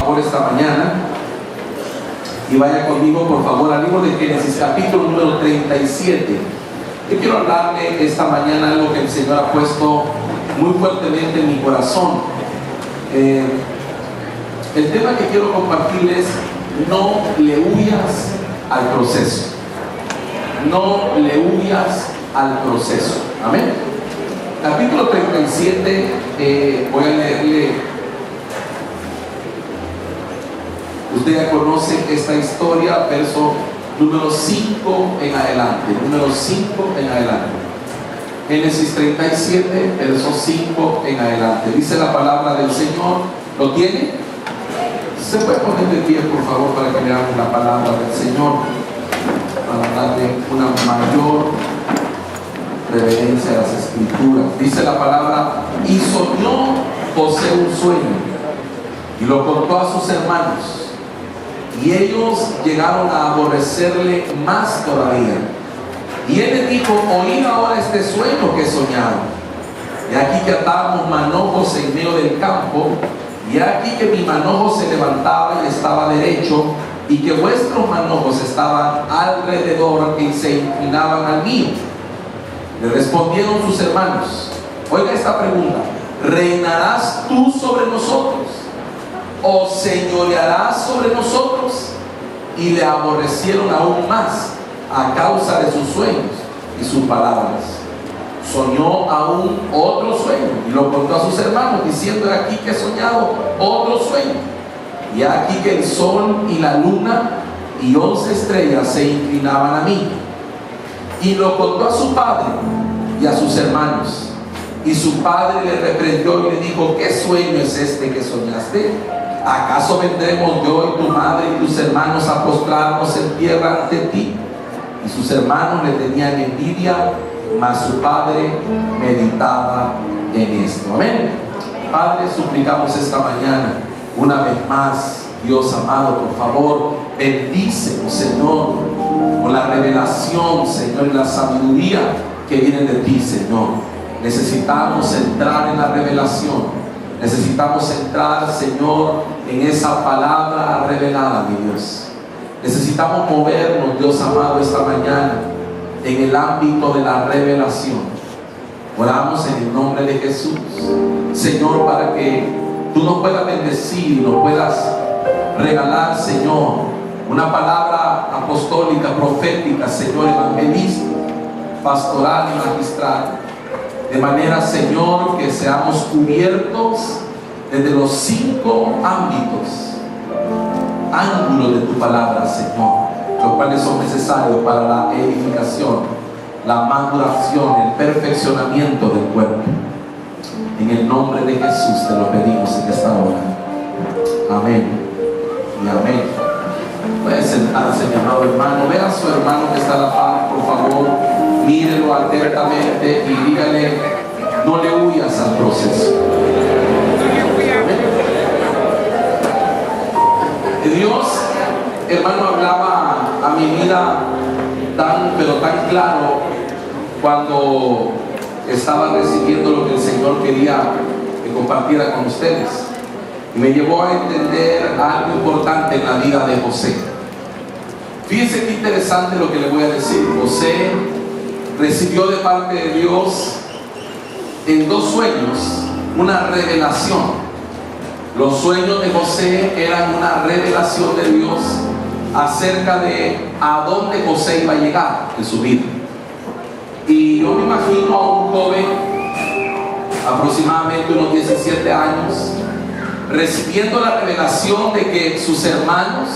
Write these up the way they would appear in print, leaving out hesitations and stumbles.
Por esta mañana, y vaya conmigo por favor al libro de Génesis, capítulo número 37. Yo quiero hablarle esta mañana algo que el Señor ha puesto muy fuertemente en mi corazón. El tema que quiero compartirles: no le huyas al proceso. No le huyas al proceso. Amén. Capítulo 37, voy a leerle. Usted ya conoce esta historia, verso número 5 en adelante. Número 5 en adelante. Génesis 37, verso 5 en adelante. Dice la palabra del Señor. ¿Lo tiene? ¿Se puede poner de pie, por favor, para que veamos la palabra del Señor? Para darle una mayor reverencia a las Escrituras. Dice la palabra: y soñó José un sueño, y lo contó a sus hermanos. Y ellos llegaron a aborrecerle más todavía. Y él les dijo: oíd ahora este sueño que he soñado. Y aquí que atábamos manojos en medio del campo, y aquí que mi manojo se levantaba y estaba derecho, y que vuestros manojos estaban alrededor y se inclinaban al mío. Le respondieron sus hermanos: oiga esta pregunta: ¿reinarás tú sobre nosotros? ¿O señorearás sobre nosotros? Y le aborrecieron aún más a causa de sus sueños y sus palabras. Soñó aún otro sueño y lo contó a sus hermanos, diciendo: he aquí que he soñado otro sueño, y aquí que el sol y la luna y 11 estrellas se inclinaban a mí. Y lo contó a su padre y a sus hermanos. Y su padre le reprendió y le dijo: ¿qué sueño es este que soñaste? ¿Acaso vendremos yo y tu madre y tus hermanos a postrarnos en tierra ante ti? Y sus hermanos le tenían envidia, mas su padre meditaba en esto. Amén. Padre, suplicamos esta mañana, una vez más, Dios amado, por favor, bendícenos, Señor, con la revelación, Señor, y la sabiduría que viene de ti, Señor. Necesitamos entrar en la revelación. Necesitamos entrar, Señor, en esa palabra revelada, mi Dios. Necesitamos movernos, Dios amado, esta mañana en el ámbito de la revelación. Oramos en el nombre de Jesús, Señor, para que tú nos puedas bendecir y nos puedas regalar, Señor, una palabra apostólica, profética, Señor, evangelística, pastoral y magistral. De manera, Señor, que seamos cubiertos desde los 5 ángulos de tu palabra, Señor, los cuales son necesarios para la edificación, la maduración, el perfeccionamiento del cuerpo. En el nombre de Jesús te lo pedimos en esta hora. Amén y amén. Puede sentarse, mi amado hermano. Vea a su hermano que está a la par, por favor. Mírelo atentamente y dígale: no le huyas al proceso. Dios, hermano, hablaba a mi vida pero tan claro cuando estaba recibiendo lo que el Señor quería que compartiera con ustedes. Y me llevó a entender algo importante en la vida de José. Fíjense qué interesante lo que le voy a decir. José recibió de parte de Dios en 2 sueños una revelación. Los sueños de José eran una revelación de Dios acerca de a dónde José iba a llegar en su vida. Y yo me imagino a un joven, aproximadamente unos 17 años, recibiendo la revelación de que sus hermanos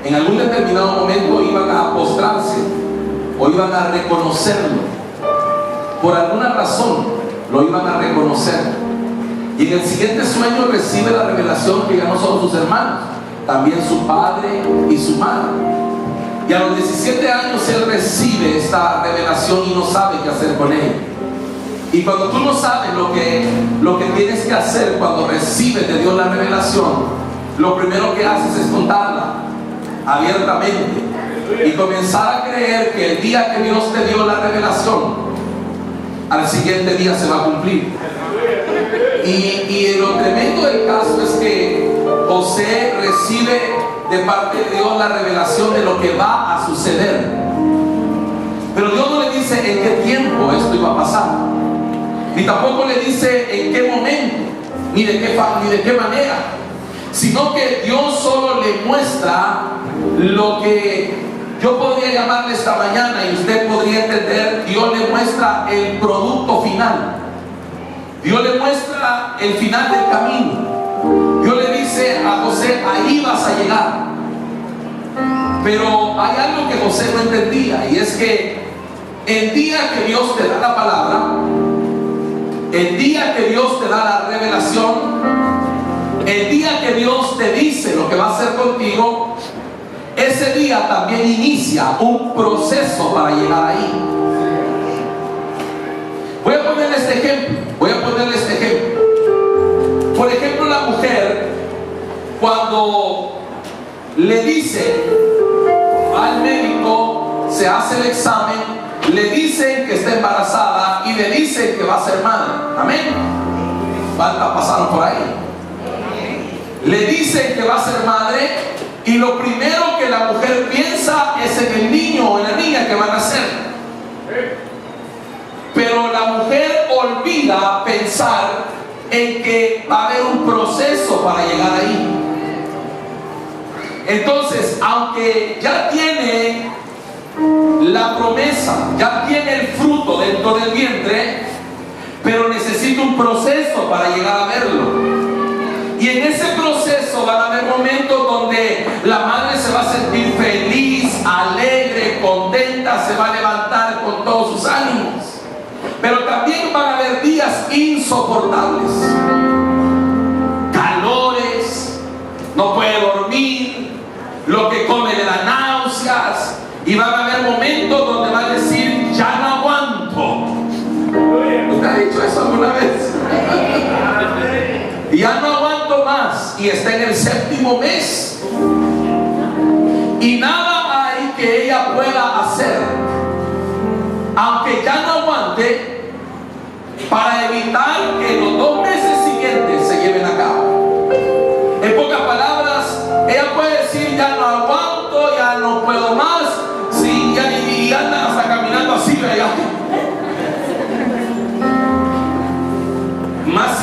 en algún determinado momento iban a postrarse o iban a reconocerlo. Por alguna razón lo iban a reconocer. Y en el siguiente sueño recibe la revelación que ya no son sus hermanos, también su padre y su madre. Y a los 17 años él recibe esta revelación y no sabe qué hacer con ella. Y cuando tú no sabes lo que tienes que hacer cuando recibes de Dios la revelación, lo primero que haces es contarla abiertamente y comenzar a creer que el día que Dios te dio la revelación, al siguiente día se va a cumplir. Y lo tremendo del caso es que José recibe de parte de Dios la revelación de lo que va a suceder. Pero Dios no le dice en qué tiempo esto iba a pasar, ni tampoco le dice en qué momento, ni de qué manera, sino que Dios solo le muestra lo que yo podría llamarle esta mañana, y usted podría entender. Dios le muestra el producto final. Dios le muestra el final del camino. Dios le dice a José: ahí vas a llegar. Pero hay algo que José no entendía, y es que el día que Dios te da la palabra, el día que Dios te da la revelación, el día que Dios te dice lo que va a hacer contigo, ese día también inicia un proceso para llegar ahí. Voy a ponerle este ejemplo. Por ejemplo, la mujer, cuando le dice al médico, se hace el examen, le dicen que está embarazada y le dicen que va a ser madre. Amén. ¿Cuántas pasaron por ahí? Le dicen que va a ser madre, y lo primero que la mujer piensa es en el niño o en la niña que van a nacer. Pero la mujer olvida pensar en que va a haber un proceso para llegar ahí. Entonces, aunque ya tiene la promesa, ya tiene el fruto dentro del vientre, pero necesita un proceso para llegar a verlo. Y en ese proceso van a haber momentos donde la madre se va a sentir feliz, alegre, contenta, se va a levantar con todos sus ánimos. Pero también van a haber días insoportables, calores, no puede dormir, lo que come le da náuseas, y van a haber momentos donde va a decir: ya no aguanto. ¿Usted ha dicho eso alguna vez? Ya no aguanto más, y está en el 7º mes y nada hay que ella pueda hacer, aunque ya no aguante, para evitar que los 2 meses siguientes se lleven a cabo. En pocas palabras, ella puede decir: ya no aguanto, ya no puedo más, sí, y anda hasta caminando así, ¿verdad? Más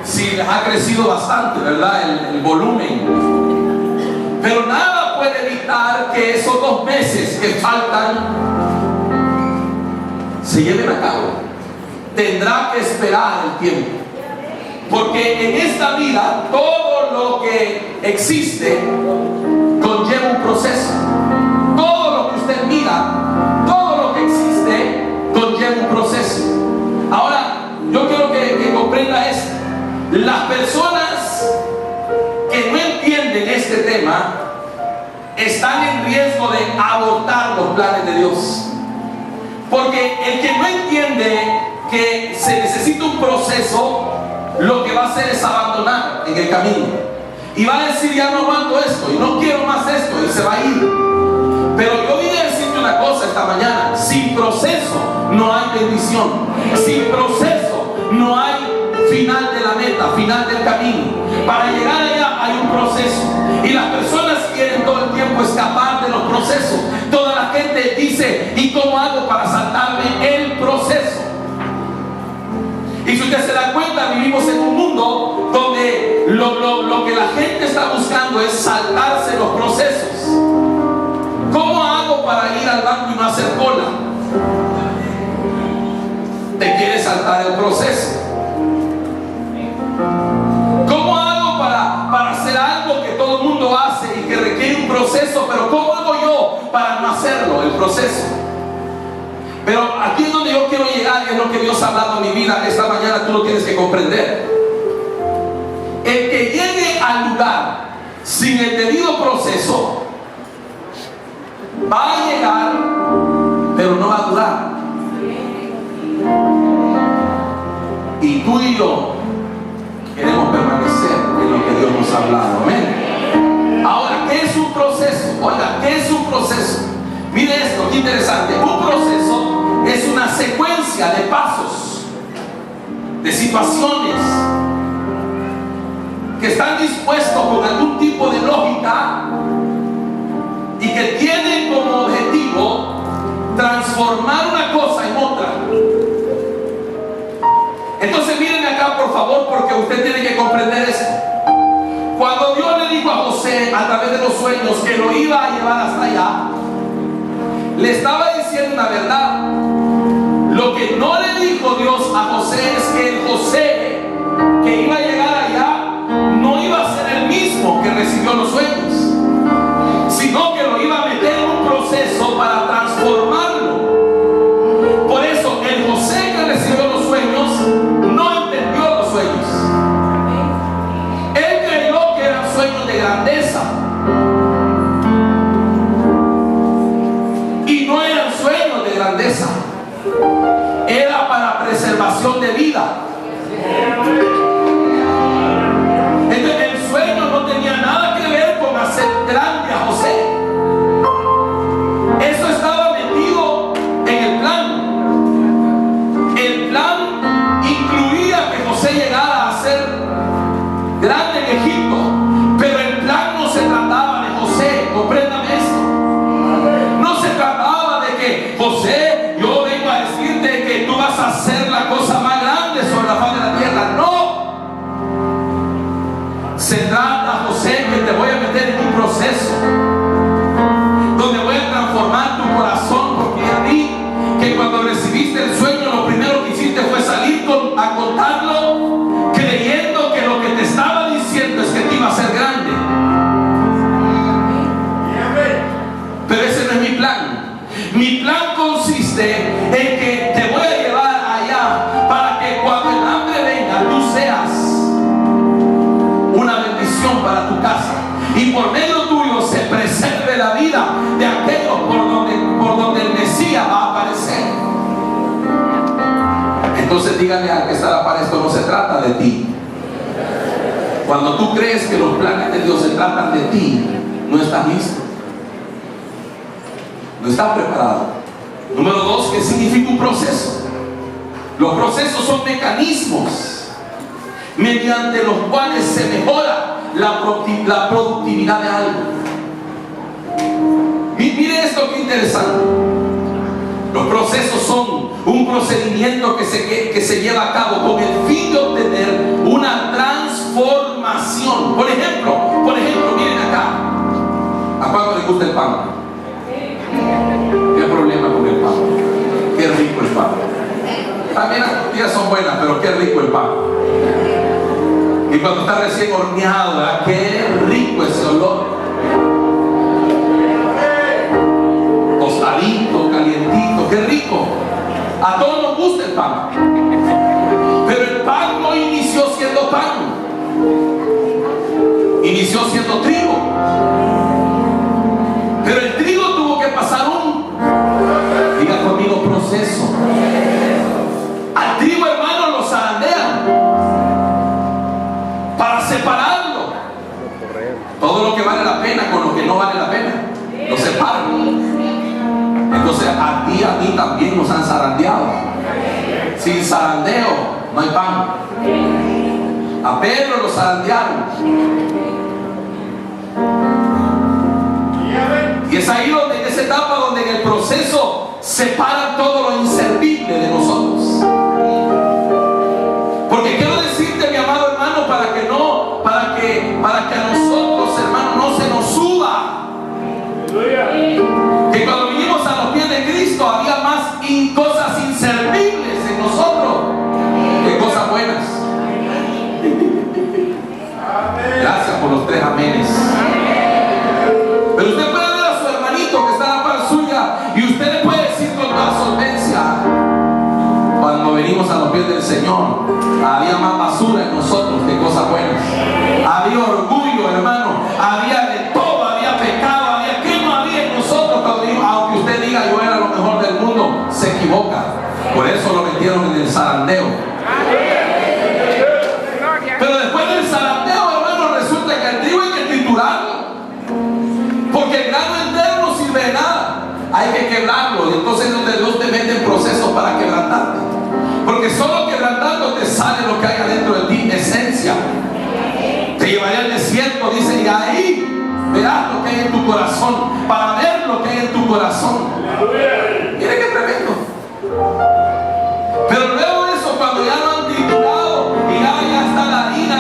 si ha crecido bastante, ¿verdad? El volumen. Pero nada puede evitar que esos 2 meses que faltan se lleven a cabo. Tendrá que esperar el tiempo, porque en esta vida todo lo que existe conlleva un proceso. Todo lo que usted mira, todo lo que existe conlleva un proceso. Ahora, yo quiero que comprenda esto. Las personas que no entienden este tema están en riesgo de abortar los planes de Dios. Porque el que no entiende que se necesita un proceso, lo que va a hacer es abandonar en el camino. Y va a decir: ya no aguanto esto, y no quiero más esto, y se va a ir. Pero yo vine a decirte una cosa esta mañana: sin proceso no hay bendición. Sin proceso no hay final de la meta, final del camino. Para llegar allá hay un proceso, y las personas quieren todo el tiempo escapar de los procesos. Toda la gente dice: ¿y cómo hago para saltarme el proceso? Y si usted se da cuenta, vivimos en un mundo donde lo que la gente está buscando es saltarse los procesos. ¿Cómo hago para ir al banco y no hacer cola? Te quieres saltar el proceso. ¿Cómo hago para hacer algo que todo el mundo hace y que requiere un proceso? Pero ¿cómo hago yo para no hacerlo, el proceso? Pero aquí es donde yo quiero llegar, y es lo que Dios ha hablado en mi vida esta mañana. Tú lo tienes que comprender. El que llegue al lugar sin el debido proceso va a llegar, pero no va a durar. Y tú y yo queremos permanecer en lo que Dios nos ha hablado. Amén. Ahora, ¿qué es un proceso? Oiga, ¿qué es un proceso? Mire esto, qué interesante. Un proceso es una secuencia de pasos, de situaciones que están dispuestos con algún tipo usted tiene que comprender esto. Cuando Dios le dijo a José a través de los sueños que lo iba a llevar hasta allá, le estaba diciendo una verdad. Lo que no le dijo Dios a José es que el José que iba a llegar allá no iba a ser el mismo que recibió los sueños, sino que lo iba a meter en un proceso para transformarlo. Por eso el José que recibió los sueños no entendió los sueños. Él creyó que eran sueños de grandeza y no eran sueños de grandeza, era para preservación de vida. Entonces el sueño no tenía nada que ver con hacer grande a José. Eso estaba metido en el plan. El plan incluía que José llegara a ser grande en Egipto, pero el plan no se trataba de José. Compréndame esto. No se trataba de que José, yo vengo a decirte que tú vas a hacer la cosa más grande sobre la faz de la tierra. No. Se trata, José, que te voy a meter en un proceso donde voy a transformar tu corazón, porque ya vi que cuando recibiste el sueño lo primero que hiciste fue salir a contarlo creyendo que lo que te estaba diciendo es que te iba a hacer grande. Pero ese no es mi plan. Mi plan consiste en que te voy a llevar allá para que cuando el hambre venga tú seas una bendición para tu casa y por medio tuyo se preserve la vida de aquellos por donde el Mesías va a aparecer. Entonces díganle al que está para esto, no se trata de ti. Cuando tú crees que los planes de Dios se tratan de ti, no estás listo, no estás preparado. Número 2, ¿qué significa un proceso? Los procesos son mecanismos mediante los cuales se mejora la productividad de algo. Mire esto que interesante. Los procesos son un procedimiento que se lleva a cabo con el fin de obtener una transformación. Por ejemplo, miren acá. ¿A cuánto les gusta el pan? ¿Qué problema con el pan? Qué rico el pan. También las tortillas son buenas, pero qué rico el pan. Y cuando está recién horneado, ¿verdad? Qué rico ese olor. Tostadito, calientito, qué rico. A todos nos gusta el pan. Pero el pan no inició siendo pan. Inició siendo trigo. Pero el trigo tuvo que pasar diga conmigo, proceso. Al trigo, hermano, lo zarandean para separarlo. Todo lo que vale la pena con lo que no vale la pena, lo separan. Entonces a ti, a mí también nos han zarandeado. Sin zarandeo no hay pan. A Pedro lo zarandearon. Y es ahí donde, en esa etapa donde en el proceso separa todo lo inservible de nosotros. Porque quiero decirte, mi amado hermano, para que a nosotros, hermano, no se nos suba. Que cuando vinimos a los pies de Cristo había más cosas inservibles en nosotros que cosas buenas. Gracias por los 3 amenes. Pero usted puede ver a su hermanito que está a la par suya y usted le puede decir con toda solvencia: cuando venimos a los pies del Señor había más basura en nosotros que cosas buenas. Había orgullo, hermano, había de todo, había pecado, había que no había en nosotros. Cuando digo, aunque usted diga yo era lo mejor del mundo, se equivoca. Por eso lo metieron en el zarandeo. Pero después del zarandeo, hermano, resulta que el trigo hay que triturarlo, porque el grano entero no sirve de nada. Hay que quebrarlo, y entonces es donde Dios te mete en procesos para quebrantarte, porque solo quebrantando te sale lo que hay adentro de ti, esencia. Te llevaré al desierto, dice, y ahí verás lo que hay en tu corazón, para ver lo que hay en tu corazón. Mire qué tremendo. Pero luego de eso, cuando ya lo han triturado y ya está la harina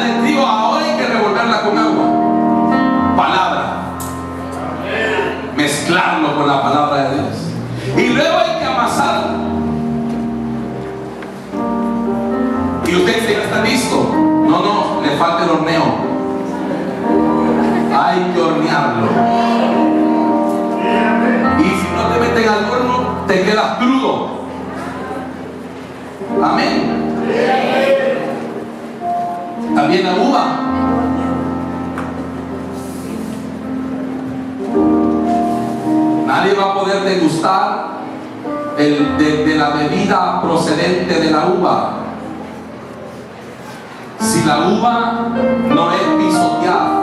hay que hornearlo. Y si no te meten al horno, te quedas crudo. Amén. También la uva. Nadie va a poder degustar de la bebida procedente de la uva si la uva no es pisoteada.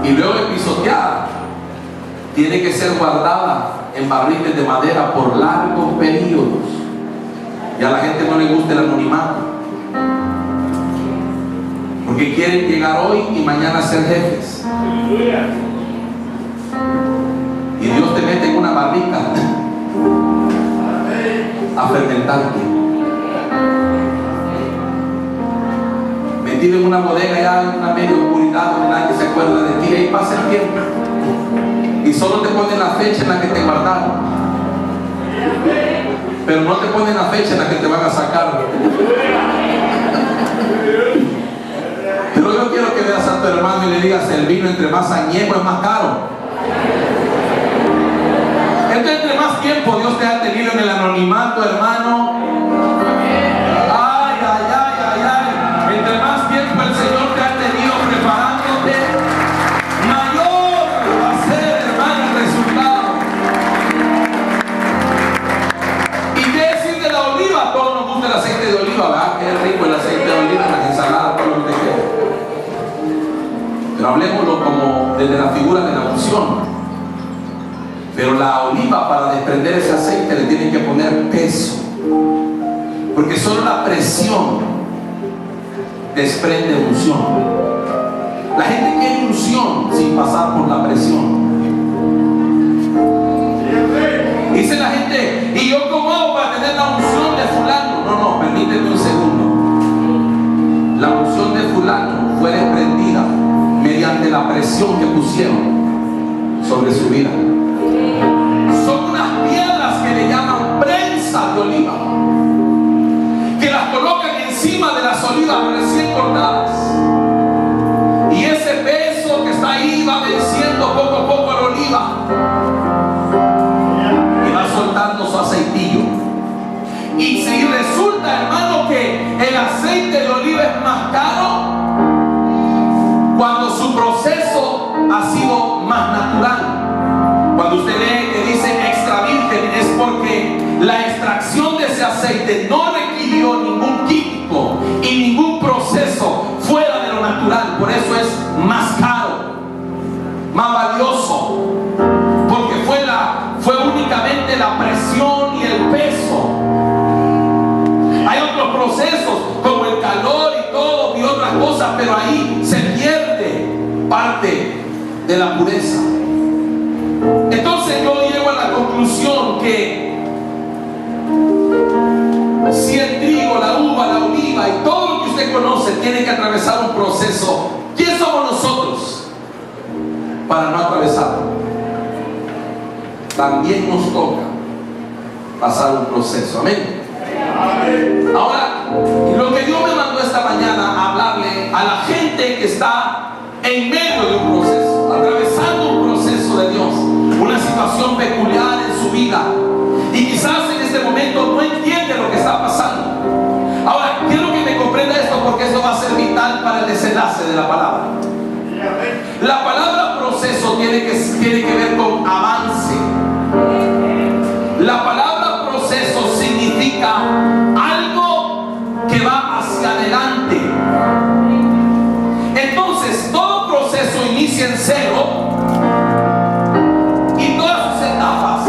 Y luego de pisoteada, tiene que ser guardada en barriles de madera por largos periodos. Y a la gente no le gusta el anonimato, porque quieren llegar hoy y mañana ser jefes. Y Dios te mete en una barrica a fermentarte, metido en una bodega ya en una media oscuridad donde nadie se acuerda de ti. Ahí pasa el tiempo y solo te ponen la fecha en la que te guardaron, pero no te ponen la fecha en la que te van a sacar. Pero yo quiero que veas a tu hermano y le digas: el vino entre más añejo es más caro. Entonces, entre más tiempo Dios te ha tenido en el anonimato, hermano, ay, ay, ay, ay, ay, entre más tiempo el Señor te ha tenido preparándote, mayor va a ser, hermano, el resultado. ¿Y qué decir de la oliva? A todos nos gusta el aceite de oliva, ¿verdad? Qué rico el aceite de oliva en las ensaladas, todo lo que te quede. Pero hablemoslo como desde la figura de la unción. Pero la oliva, para desprender ese aceite, le tienen que poner peso, porque solo la presión desprende unción. La gente quiere unción sin pasar por la presión. Dice la gente: ¿y yo cómo hago para tener la unción de fulano? No, permíteme un segundo. La unción de fulano fue desprendida mediante la presión que pusieron sobre su vida. Son unas piedras que le llaman prensa de oliva, que las colocan encima de las olivas recién cortadas, y ese peso que está ahí va venciendo poco a poco la oliva y va soltando su aceitillo. Y si resulta, hermano, que el aceite de oliva es más caro cuando su proceso ha sido más natural. Cuando usted lee que dice extra virgen, es porque la extracción de ese aceite no requirió ningún químico y ningún proceso fuera de lo natural. Por eso es más caro, más valioso, porque fue únicamente la presión y el peso. Hay otros procesos como el calor y todo y otras cosas, pero ahí se pierde parte de la pureza. Entonces yo llego a la conclusión que si el trigo, la uva, la oliva y todo lo que usted conoce tiene que atravesar un proceso, ¿quién somos nosotros para no atravesarlo? También nos toca pasar un proceso. Amén. Ahora, lo que Dios me mandó esta mañana a hablarle a la gente que está en medio de un proceso, atravesando un proceso de Dios, una situación peculiar en su vida, y quizás en este momento no entiende lo que está pasando. Ahora, quiero que me comprenda esto, porque esto va a ser vital para el desenlace de la palabra. La palabra proceso tiene que ver con avance. La palabra proceso significa algo que va hacia adelante. Entonces, todo proceso inicia en cero y todas sus etapas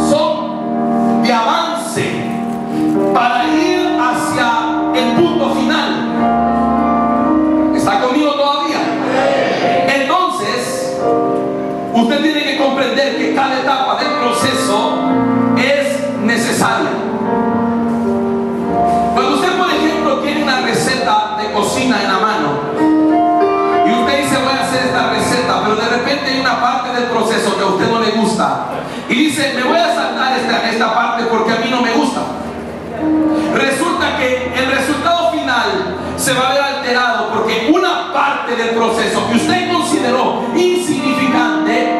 son de avance para ir hacia el punto final. ¿Está conmigo todavía? Entonces, usted tiene que comprender que cada etapa del proceso es necesaria. Cuando usted, por ejemplo, tiene una receta de cocina en la mano y usted dice: voy a hacer esta receta, pero de repente hay una parte del proceso que a usted no le gusta y dice: me voy a saltar esta parte porque a mí no me gusta. Resulta que el resultado final se va a ver alterado acelerado porque una parte del proceso que usted consideró insignificante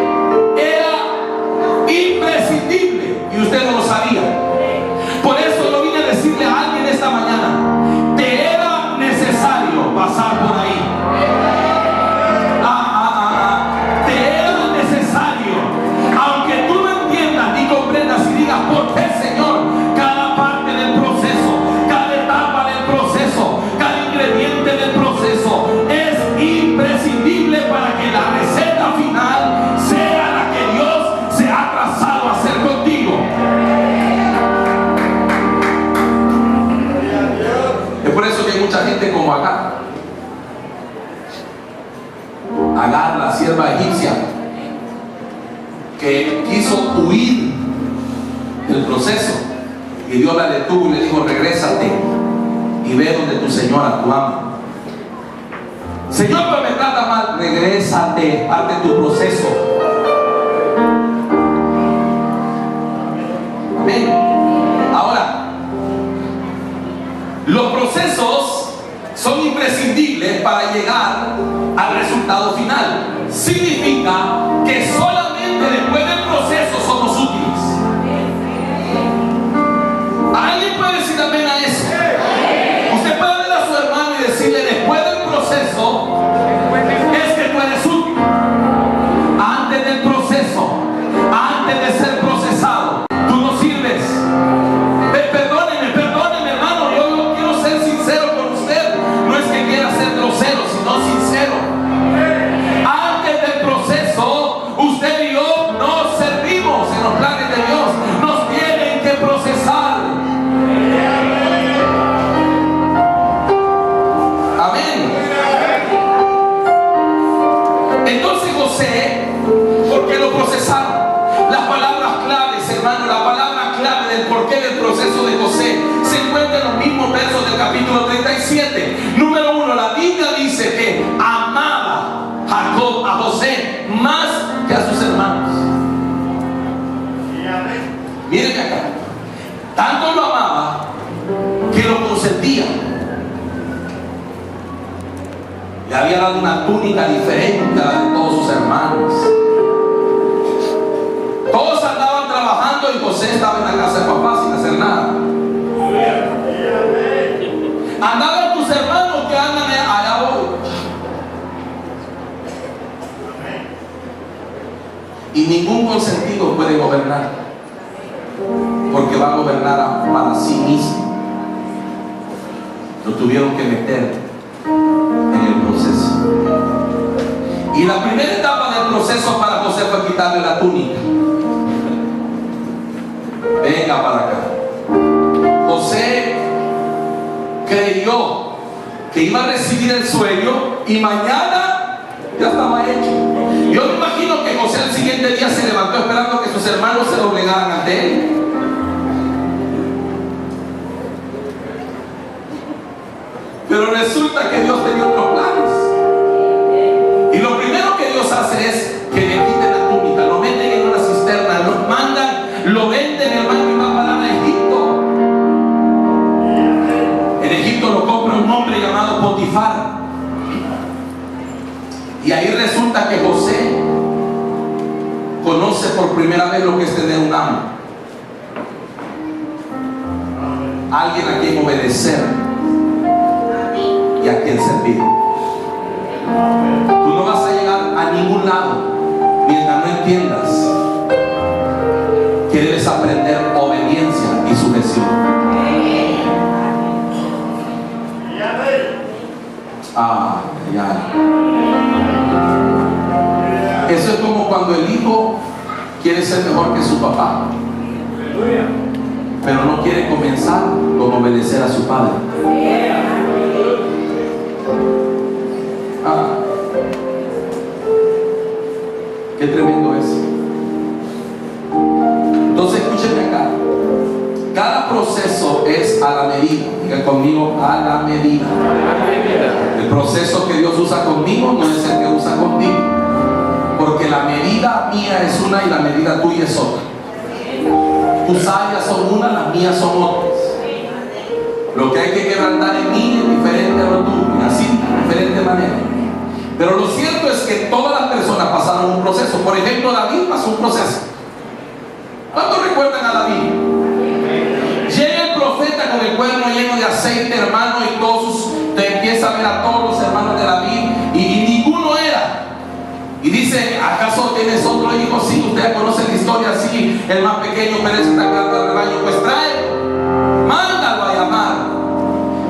era imprescindible y usted no lo sabía. Por eso yo vine a decirle a alguien esta mañana: te era necesario pasar por ahí. Te era necesario, aunque tú no entiendas ni comprendas y digas por qué, Señor, cada parte del proceso, cada etapa del proceso, cada ingrediente del proceso es imprescindible para que la receta final sea la que Dios se ha trazado a hacer contigo. Es por eso que hay mucha gente como Agar, la sierva egipcia, que quiso huir del proceso, y Dios la detuvo y le dijo: regrésate y ve donde tu señora, tu ama. Señor, pues me trata mal. Regrésate, parte de tu proceso. Amén. Ahora, los procesos son imprescindibles para llegar al resultado final. Significa que solamente después del proceso somos útiles. ¿Alguien puede decir amén a eso? Usted puede ver a su hermano y decirle: después del proceso es que tú eres útil. Antes del proceso, antes de ser procesado, tú no sirves. Perdóneme, hermano, yo quiero ser sincero con usted. No es que quiera ser grosero, sino sincero. Antes del proceso, usted y yo no servimos en los planes de Dios. Nos tienen que procesar. Amén. Entonces José, ¿por qué lo procesaron? Las palabras claves, hermano, la palabra clave del porqué del proceso de José se encuentra en los mismos versos del capítulo 37. Número 1, la Biblia dice que amaba Jacob a José más que a sus hermanos. Miren acá, tanto lo amaba que lo consentía. Le había dado una túnica diferente a la de todos sus hermanos. Todos andaban trabajando y José estaba en la casa de papá sin hacer nada. Andaban tus hermanos que andan allá voy. Y ningún consentido puede gobernar, porque va a gobernar para sí mismo. Lo tuvieron que meter en el proceso. Y la primera etapa del proceso para José fue quitarle la túnica. Venga para acá. José creyó que iba a recibir el sueño y mañana ya estaba hecho. Yo me imagino que José al siguiente día se levantó esperando que sus hermanos se doblegaran ante él. Pero resulta que Dios tenía otros planes. Y lo primero que Dios hace es que le quiten la túnica, lo meten en una cisterna, lo mandan, lo venden, hermano, y va a parar a Egipto. En Egipto lo compra un hombre llamado Potifar. Y ahí resulta que José conoce por primera vez lo que es tener un amo. Alguien a quien obedecer y a quien servir. Tú no vas a llegar a ningún lado mientras no entiendas que debes aprender obediencia y sujeción. Eso es como cuando el hijo quiere ser mejor que su papá, pero no quiere comenzar con obedecer a su padre. Qué tremendo es. Entonces escúchenme acá. Cada proceso es a la medida. Diga conmigo: a la medida. El proceso que Dios usa conmigo no es el que usa contigo, porque la medida mía es una y la medida tuya es otra. Tus áreas son una, las mías son otras. Lo que hay que quebrantar en mí es diferente a lo tuyo. Así manera. Pero lo cierto es que todas las personas pasaron un proceso. Por ejemplo, David pasó un proceso. ¿Cuántos recuerdan a David? Llega el profeta con el cuerno lleno de aceite, hermano, y te empieza a ver a todos los hermanos de David, y ninguno era. Y dice: ¿acaso tienes otro hijo? Sí, ustedes conocen la historia, sí, el más pequeño merece estar cargando al rebaño. Pues trae, mándalo a llamar.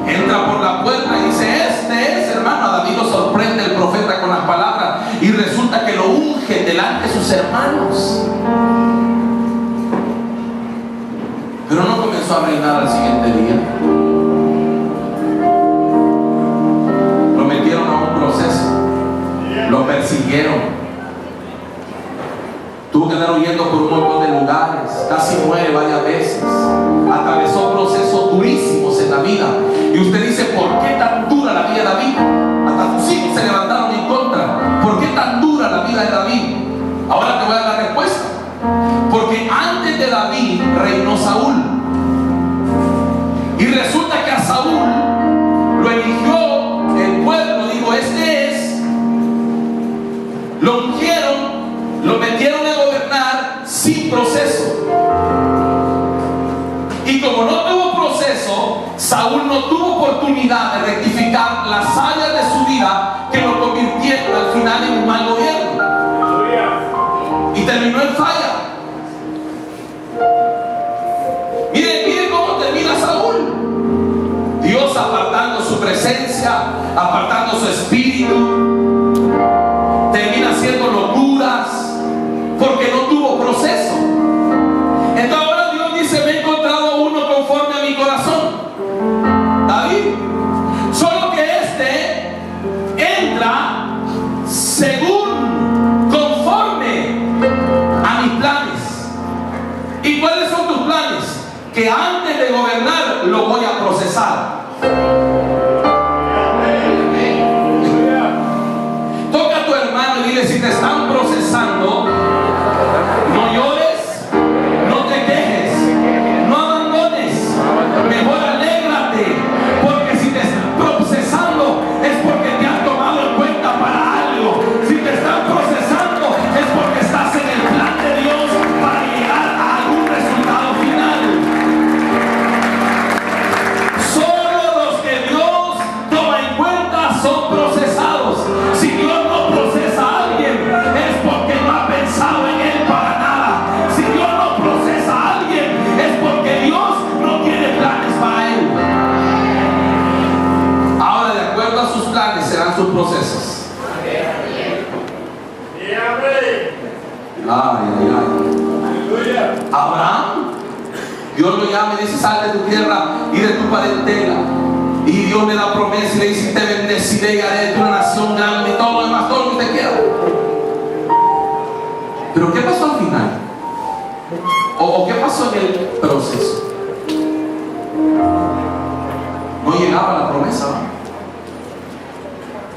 Entra por la puerta y dice: este es, hermano. A David lo sorprende el profeta con las palabras, y resulta que lo unge delante de sus hermanos. Pero no comenzó a reinar al siguiente día. Lo metieron a un proceso, lo persiguieron, tuvo que andar huyendo por un montón de lugares, casi muere varias veces, atravesó procesos durísimos en la vida. Y usted dice: ¿por qué tan dura la vida de David? Hasta sus hijos se levantaron en contra. ¿Por qué tan dura la vida de David? Ahora te voy a dar la respuesta. Porque antes de David reinó Saúl, y resulta que a Saúl lo eligió el pueblo. Digo: este es. Lo ungieron, lo metieron a gobernar sin proceso. Y como no tuvo proceso, Saúl no tuvo oportunidad de rectificar las áreas de su vida que lo convirtieron al final en un mal gobierno. Y terminó en falla. Miren cómo termina Saúl. Dios apartando su presencia, apartando su espíritu. Termina haciendo locuras porque no tuvo proceso. Entonces ahora Dios dice: me he encontrado uno conforme a mi corazón, David. Solo que este entra según, conforme a mis planes. ¿Y cuáles son tus planes? Que antes de gobernar lo voy a procesar. Toca a tu hermano y dile: si te están procesando, no llores, no te quejes, no abandones, mejor alégrate, porque si te están procesando es porque te han tomado en cuenta para algo. Si te están procesando es porque estás en el plan de Dios para llegar a algún resultado final. Solo los que Dios toma en cuenta son procesados. Si Dios no procesa a alguien es porque no ha pensado en él para nada. Si Dios no procesa a alguien es porque Dios no tiene planes para él. Ahora, de acuerdo a sus planes serán sus procesos. Abraham, Dios lo llama y dice: sal de tu tierra y de tu parentela. Y Dios le da promesa y le dice: te bendeciré y haré de tu una nación grande y todo lo demás, todo lo que usted quiera. Pero ¿qué pasó al final? ¿O qué pasó en el proceso? No llegaba la promesa, ¿no?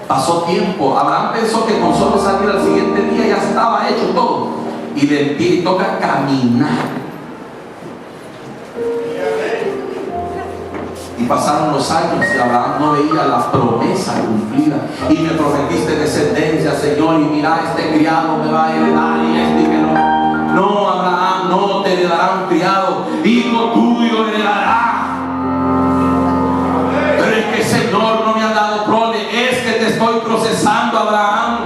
Pasó tiempo. Abraham pensó que con solo salir al siguiente día ya estaba hecho todo. Y le toca caminar. Y pasaron los años y Abraham no veía la promesa cumplida. Y me prometiste descendencia, Señor, y mira, este criado me va a heredar y este y que no. No, Abraham, no te heredará un criado, hijo tuyo heredará. Pero es que, Señor, no me ha dado prole, es que te estoy procesando, Abraham.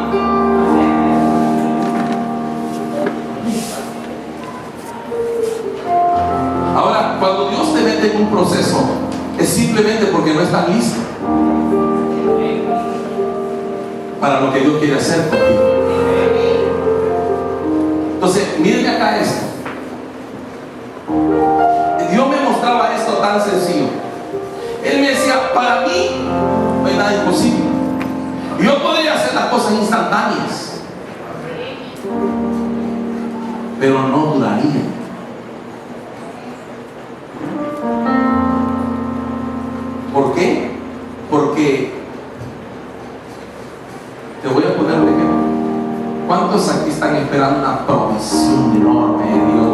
Ahora, cuando Dios te mete en un proceso, es simplemente porque no estás listo para lo que Dios quiere hacer contigo. Entonces, miren acá esto. Dios me mostraba esto tan sencillo. Él me decía: para mí no hay nada imposible. Yo podría hacer las cosas instantáneas, pero no duraría. ¿Por qué? Porque te voy a poner un ejemplo. ¿Cuántos aquí están esperando una provisión enorme de Dios?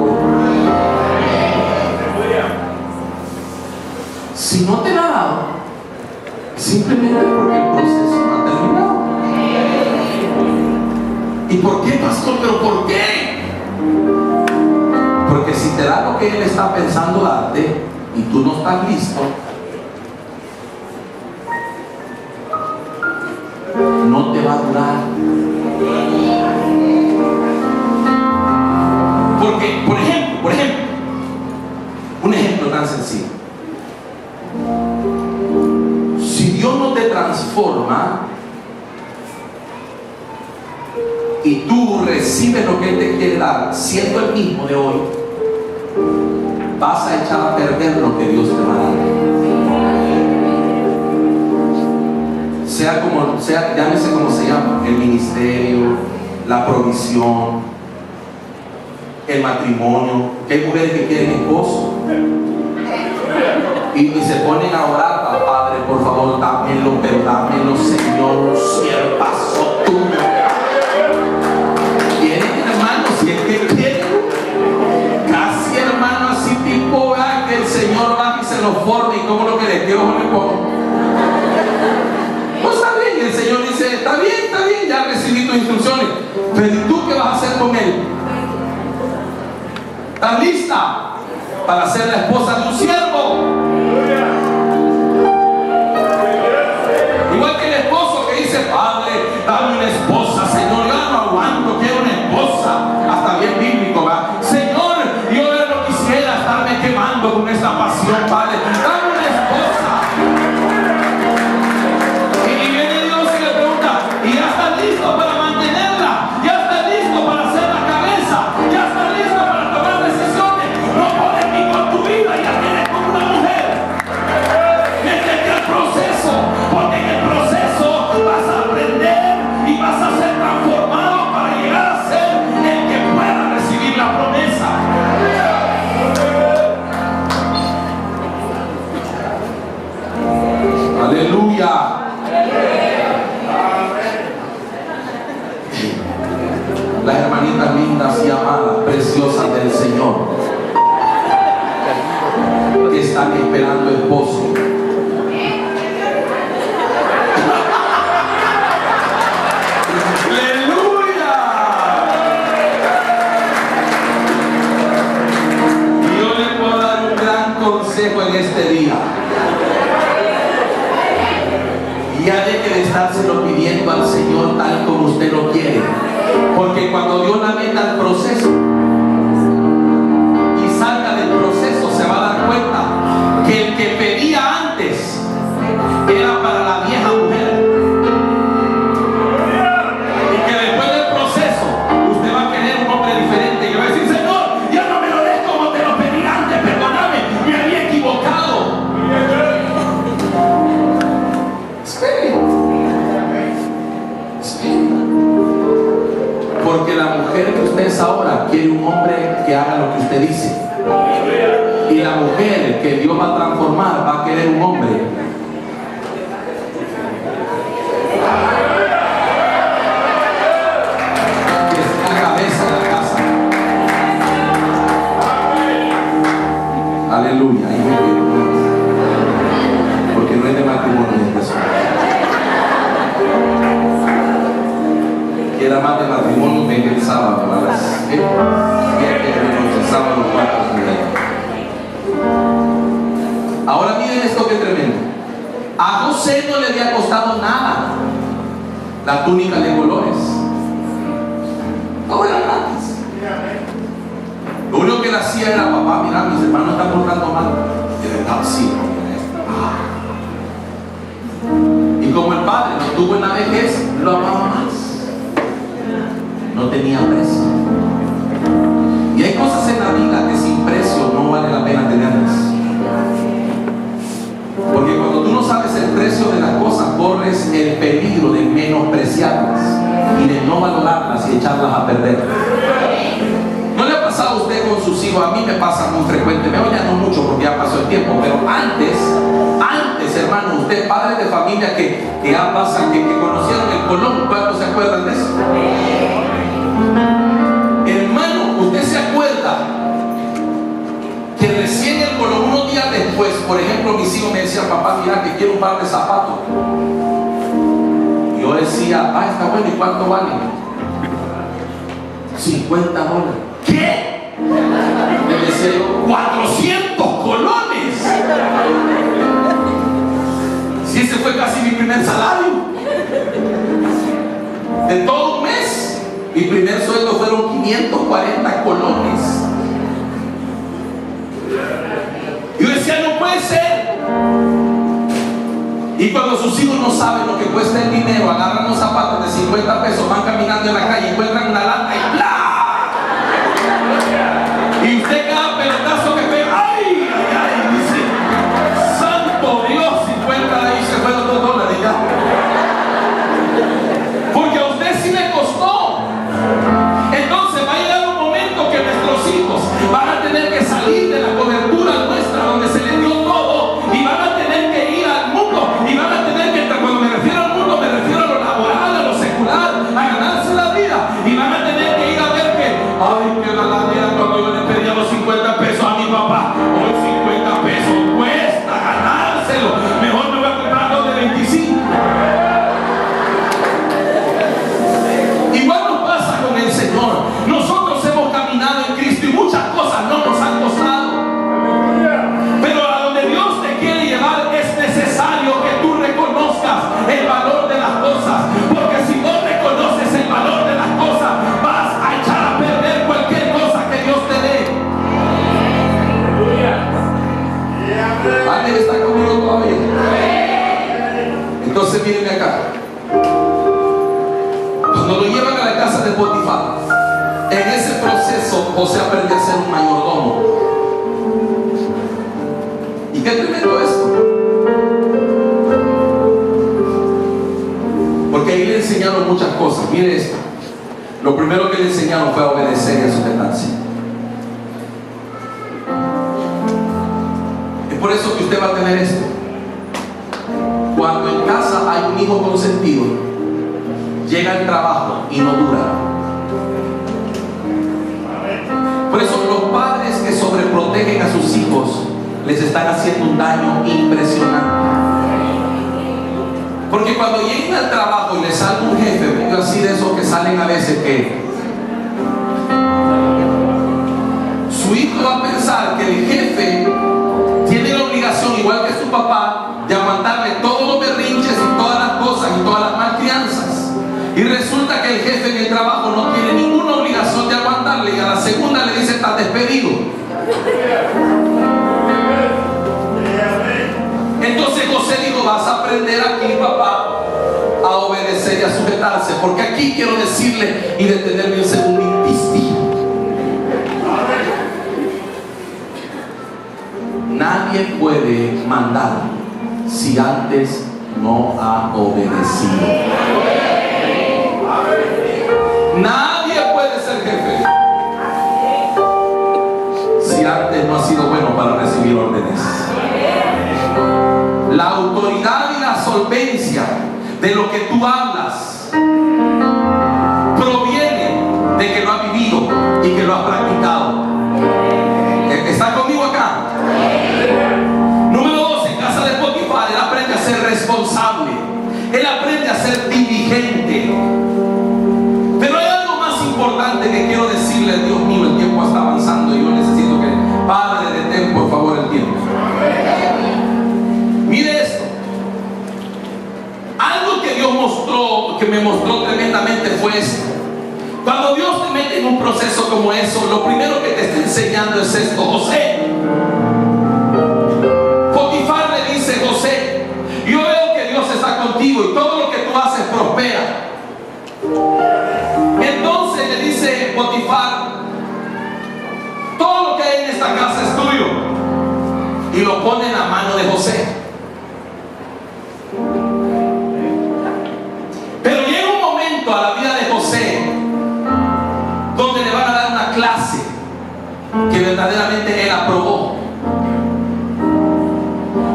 Si no te la ha dado, simplemente porque el proceso no ha terminado. ¿Y por qué, pastor? ¿Pero por qué? Porque si te da lo que Él está pensando darte y tú no estás listo, no te va a durar. Porque, por ejemplo, un ejemplo tan sencillo. Si Dios no te transforma y tú recibes lo que Él te quiere dar, siendo el mismo de hoy, vas a echar a perder lo que Dios te va a dar. Llámese como se llama, el ministerio, la provisión, el matrimonio, que hay mujeres que quieren esposo y se ponen a orar: Padre, por favor, dámelo, pero dámelo, Señor, siervazo tuyo. Tienen, hermanos, si es que quieren, casi, hermano, así tipo, que el Señor va y se lo forma, y como lo que le ojo le pongo. Pues está bien, el Señor dice: está bien, ya recibí tus instrucciones, pero ¿y tú qué vas a hacer con él? ¿Estás lista para ser la esposa de un siervo? Igual que el esposo que dice: Padre, dame una esposa, Señor, yo no aguanto, quiero una esposa. Hasta bien bíblico, ¿verdad? Señor, yo no quisiera estarme quemando con esta pasión, Padre, dame una esposa. Y viene Dios y le pregunta: ¿y ya estás listo para mantenerla? ¿Ya estás listo para ser la cabeza? ¿Ya estás listo para tomar decisiones? No polémico en tu vida, ya tienes como una mujer. Métete al proceso, porque en el proceso vas a aprender y vas a ser transformado para llegar a ser el que pueda recibir la promesa. Aleluya. Las hermanitas lindas y amadas, preciosas del Señor, que están esperando esposo. ¡Aleluya! Y yo le puedo dar un gran consejo en este día. Ya deje de estárselo pidiendo al Señor tal como usted lo quiere, porque cuando Dios la meta al proceso y salga del proceso, se va a dar cuenta que el que pedía antes era para la vieja mujer, y que después del proceso usted va a querer un hombre diferente, que va a decir: Señor, ya no me lo des como te lo pedí antes, perdóname, me había equivocado. Porque la mujer que usted es ahora quiere un hombre que haga lo que usted dice, y la mujer que Dios va a transformar va a querer un hombre que es la cabeza de la casa. Aleluya. Ahí me quedo, porque no es de matrimonio, es de eso. Quiera más de matrimonio, venga el sábado a las 7 de la noche, el sábado 4 de la. Ahora miren esto que tremendo. A José no le había costado nada la túnica de colores. Todo era gratis. Lo único que él hacía era: papá, mira, mis hermanos están portando mal. Y de verdad, sí. Y como el padre no tuvo en la vejez, lo amaba más. No tenía precio. Y hay cosas en la vida que sin precio no vale la pena tenerlas. Porque cuando tú no sabes el precio de las cosas, corres el peligro de menospreciarlas y de no valorarlas y echarlas a perder. ¿No le ha pasado a usted con sus hijos? A mí me pasa muy frecuentemente, ya no mucho porque ya pasó el tiempo, pero antes, hermano, usted, padres de familia que ya pasan, que conocieron el Colón, ¿cuántos se acuerdan de eso? Hermano, usted se acuerda que recién el Colón, unos días después, por ejemplo, mis hijos me decían: papá, mira que quiero un par de zapatos. Y yo decía: está bueno, ¿y cuánto vale? $50. ¿Qué? Le decía yo, 400 colones. Si ese fue casi mi primer salario. De todo un mes, mi primer sueldo fueron 540 colones. Yo decía, no puede ser. Y cuando sus hijos no saben lo que cuesta el dinero, agarran los zapatos de 50 pesos, van caminando en la calle, encuentran una lata y ¡bla! Y usted cada pelotazo que pega, ¡ay! Dice, ¡santo Dios! 50 de ahí se fueron $2 ya. Porque a usted sí le costó. Entonces va a llegar un momento que nuestros hijos van a tener que salir de la cobertura nuestra donde se les dio todo y van a tener que ir al mundo y van a tener que, cuando me refiero al mundo me refiero a lo laboral, a lo secular, a ganarse la vida, y van a tener que ir a ver que, ay, que galadera cuando yo le pedía los 50 pesos a mi papá, hoy 50 pesos cuesta ganárselo, mejor me voy a comprar los de 25. Igual nos pasa con el Señor. Nosotros hemos caminado en Cristo y muchas cosas no nos han costado. Pero a donde Dios te quiere llevar es necesario que tú reconozcas el valor de las cosas. Porque si no reconoces el valor de las cosas, vas a echar a perder cualquier cosa que Dios te dé. ¿Alguien está conmigo todavía? Entonces mírenme acá. Cuando lo llevan a la casa de Potifar, en ese proceso José aprendió a ser un mayordomo. Y qué tremendo esto, porque ahí le enseñaron muchas cosas. Mire esto, lo primero que le enseñaron fue a obedecer y a sujetarse. Es por eso que usted va a tener esto. Cuando en casa hay un hijo consentido, llega el trabajo y no dura. Por eso los padres que sobreprotegen a sus hijos les están haciendo un daño impresionante. Porque cuando lleguen al trabajo y les salga un jefe, vengo así de esos que salen a veces, que su hijo va a pensar que el jefe tiene la obligación, igual que su papá, de aguantarle todos los berrinches y todas las cosas y todas las malcrianzas. Y resulta que el jefe en el trabajo no tiene ninguna obligación de aguantarle, y a la segunda le dice, estás despedido. Entonces José dijo, vas a aprender aquí, papá, a obedecer y a sujetarse. Porque aquí quiero decirle y detenerme un segundito. Nadie puede mandar si antes no ha obedecido. Nadie puede ser jefe si antes no ha sido bueno para recibir órdenes. La autoridad y la solvencia de lo que tú hablas proviene de que lo has vivido y que lo has practicado. ¿Está conmigo acá? Número 2, en casa de Potifar, él aprende a ser responsable. Él aprende a ser diligente. Pero hay algo más importante que quiero decirle. Dios mío, el tiempo está avanzando y yo necesito que pare de detén, por favor, el tiempo. Mire esto. Algo que Dios mostró, que me mostró tremendamente, fue esto. Cuando Dios te mete en un proceso como eso, lo primero que te está enseñando es esto. José, Potifar le dice, José, yo veo que Dios está contigo y todo lo que tú haces prospera. Entonces le dice Potifar, todo lo que hay en esta casa es tuyo. Y lo pone en la mano de José. Pero llega un momento a la vida de José donde le van a dar una clase que verdaderamente él aprobó.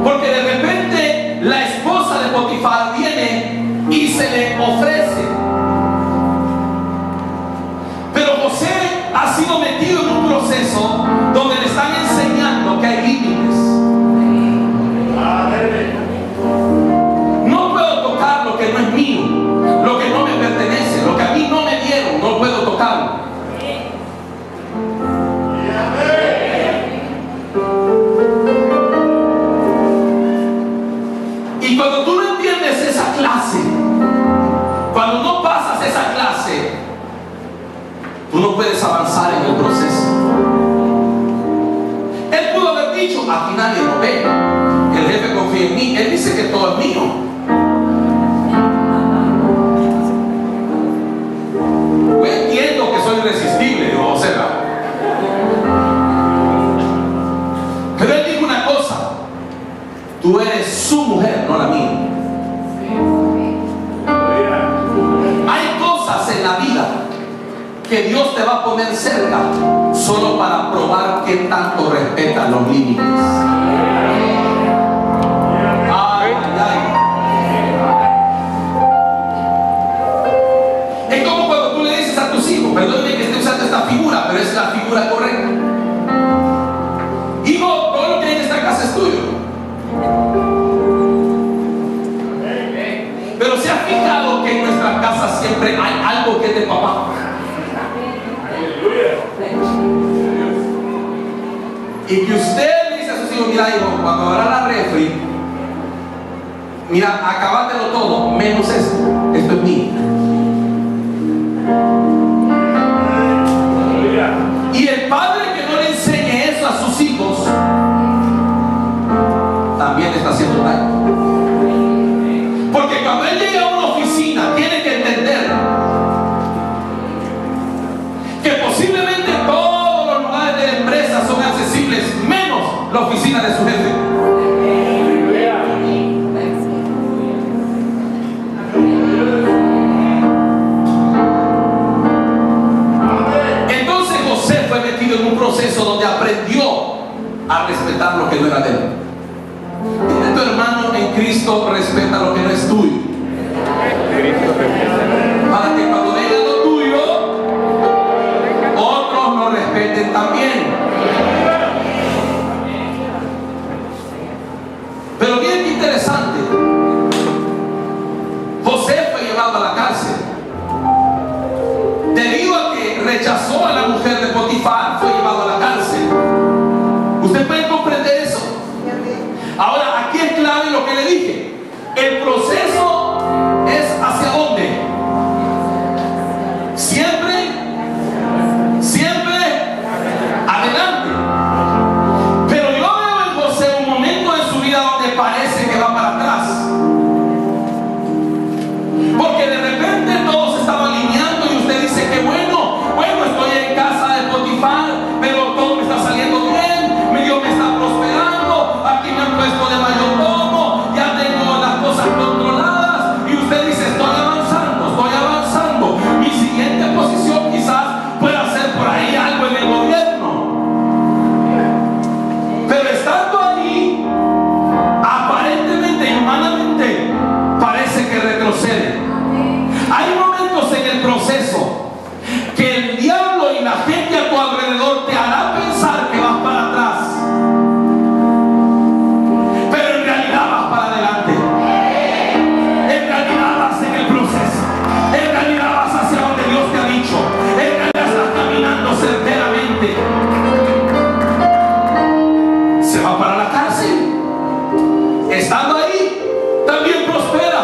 Porque de repente la esposa de Potifar viene y se le ofrece. Pero José ha sido metido en un proceso donde le están enseñando que hay límites. No puedo lo que no es mío, lo que no me pertenece, lo que a mí no me dieron, no puedo tocarlo. avanzar en el proceso. Él pudo haber dicho, aquí nadie lo ve, el jefe confía en mí, él dice que todo es mío. Yo entiendo que soy irresistible, dijo José, pero él dijo una cosa: tú eres su mujer, no la mía. Hay cosas en la vida que Dios te va a poner cerca solo para probar qué tanto respetas los límites. Ay, ay. Es como cuando tú le dices a tus hijos, perdóneme que esté usando esta figura, pero es la figura correcta: hijo, todo lo que hay en esta casa es tuyo. Pero se ha fijado que en nuestra casa siempre hay algo que es de papá. Y que usted le dice a sus hijos: mira, hijo, cuando abra la refri, mira, acabátelo todo, menos esto. Esto es mío. Y el padre que no le enseñe eso a sus hijos también está haciendo daño. Porque cuando él llega a una oficina, tiene que entender que posiblemente todos los lugares de la empresa son accesibles, menos la oficina de su jefe. Entonces José fue metido en un proceso donde aprendió a respetar lo que no era de él. Dile a tu hermano en Cristo: respeta lo que no es tuyo, para que cuando venga lo tuyo, otros lo respeten también. Pero bien interesante, José fue llevado a la cárcel debido a que rechazó a la mujer de Potifar. Fue llevado a la cárcel. ¿Usted puede comprender eso? Ahora, aquí es clave lo que le dije: el proceso es hacia dónde. Siempre adelante. Pero yo veo en José un momento de su vida donde parece que va para atrás, porque de repente todo se estaba alineando y usted dice que bueno, estoy en casa de Potifar, pero todo me está saliendo bien, Dios me está prosperando, aquí me han puesto de mayordomo, ya tengo las cosas controladas, y usted dice: estoy avanzando, mi siguiente posición quizás pueda ser por ahí algo en el gobierno. Pero estando allí, aparentemente y humanamente parece que retrocede. Hay momentos en el proceso que el diablo y la gente a tu alrededor te hará pensar que vas para atrás, pero en realidad vas para adelante. En realidad vas en el proceso, en realidad vas hacia donde Dios te ha dicho, en realidad estás caminando certeramente. Se va para la cárcel, estando ahí también prospera.